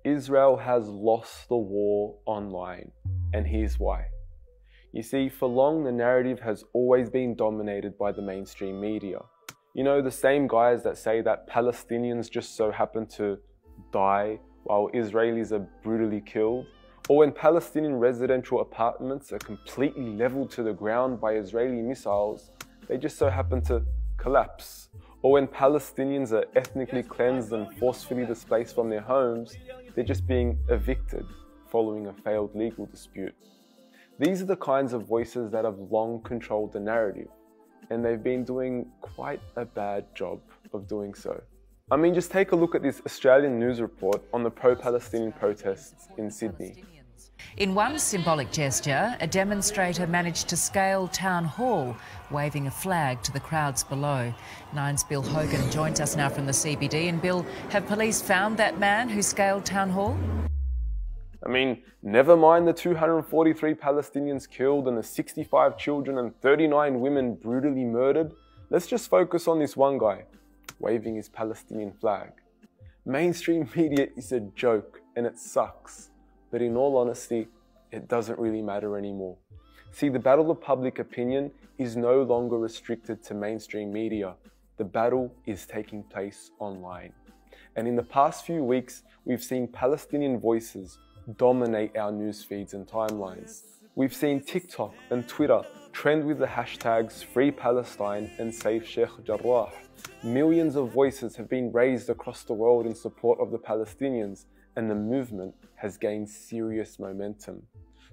Israel has lost the war online, and here's why. You see, for long the narrative has always been dominated by the mainstream media. You know, the same guys that say that Palestinians just so happen to die while Israelis are brutally killed, or when Palestinian residential apartments are completely leveled to the ground by Israeli missiles, they just so happen to collapse. Or when Palestinians are ethnically cleansed and forcefully displaced from their homes, they're just being evicted following a failed legal dispute. These are the kinds of voices that have long controlled the narrative, and they've been doing quite a bad job of doing so. I mean, just take a look at this Australian news report on the pro-Palestinian protests in Sydney. In one symbolic gesture, a demonstrator managed to scale Town Hall, waving a flag to the crowds below. Nine's Bill Hogan joins us now from the CBD. And Bill, have police found that man who scaled Town Hall? I mean, never mind the 243 Palestinians killed and the 65 children and 39 women brutally murdered. Let's just focus on this one guy, waving his Palestinian flag. Mainstream media is a joke and it sucks. But in all honesty, it doesn't really matter anymore. See, the battle of public opinion is no longer restricted to mainstream media. The battle is taking place online. And in the past few weeks, we've seen Palestinian voices dominate our news feeds and timelines. We've seen TikTok and Twitter trend with the hashtags Free Palestine and Save Sheikh Jarrah. Millions of voices have been raised across the world in support of the Palestinians, and the movement has gained serious momentum.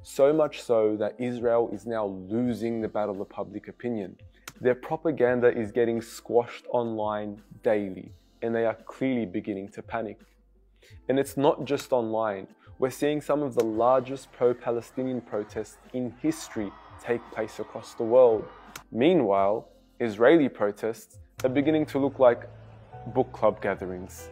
So much so that Israel is now losing the battle of public opinion. Their propaganda is getting squashed online daily, and they are clearly beginning to panic. And it's not just online. We're seeing some of the largest pro-Palestinian protests in history take place across the world. Meanwhile, Israeli protests are beginning to look like book club gatherings.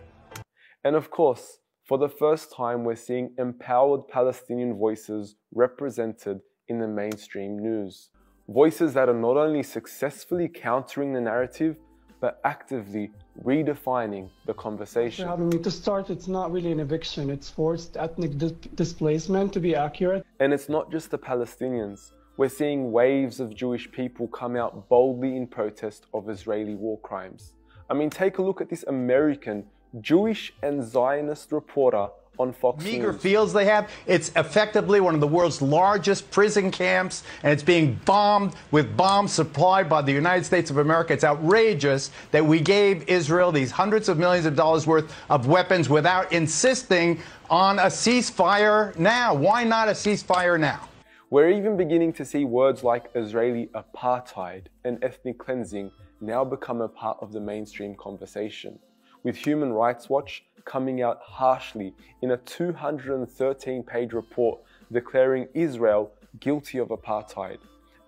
And of course, for the first time, we're seeing empowered Palestinian voices represented in the mainstream news. Voices that are not only successfully countering the narrative, but actively redefining the conversation. To start, it's not really an eviction, it's forced ethnic displacement, to be accurate. And it's not just the Palestinians. We're seeing waves of Jewish people come out boldly in protest of Israeli war crimes. I mean, take a look at this American Jewish and Zionist reporter on Fox News. Meager fields they have. It's effectively one of the world's largest prison camps, and it's being bombed with bombs supplied by the United States of America. It's outrageous that we gave Israel these hundreds of millions of dollars worth of weapons without insisting on a ceasefire now. Why not a ceasefire now? We're even beginning to see words like Israeli apartheid and ethnic cleansing now become a part of the mainstream conversation, with Human Rights Watch coming out harshly in a 213-page report declaring Israel guilty of apartheid,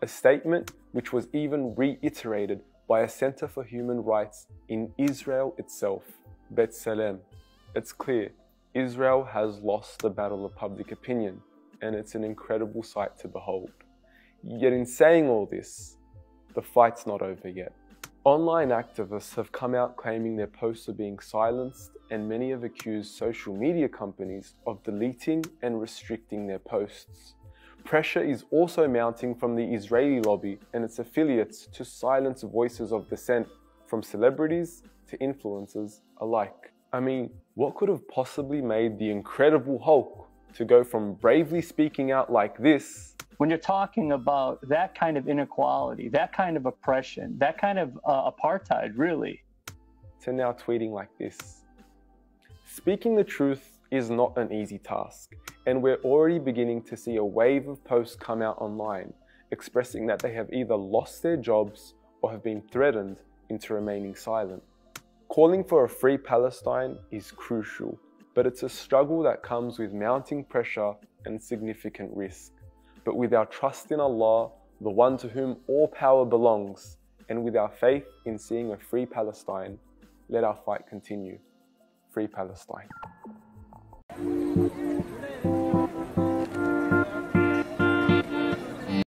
a statement which was even reiterated by a Center for Human Rights in Israel itself, B'Tselem. It's clear, Israel has lost the battle of public opinion, and it's an incredible sight to behold. Yet in saying all this, the fight's not over yet. Online activists have come out claiming their posts are being silenced, and many have accused social media companies of deleting and restricting their posts. Pressure is also mounting from the Israeli lobby and its affiliates to silence voices of dissent from celebrities to influencers alike. I mean, what could have possibly made the Incredible Hulk to go from bravely speaking out like this? When you're talking about that kind of inequality, that kind of oppression, that kind of apartheid, really, to now tweeting like this. Speaking the truth is not an easy task, and we're already beginning to see a wave of posts come out online expressing that they have either lost their jobs or have been threatened into remaining silent. Calling for a free Palestine is crucial, but it's a struggle that comes with mounting pressure and significant risk. But with our trust in Allah, the one to whom all power belongs, and with our faith in seeing a free Palestine, let our fight continue. Free Palestine.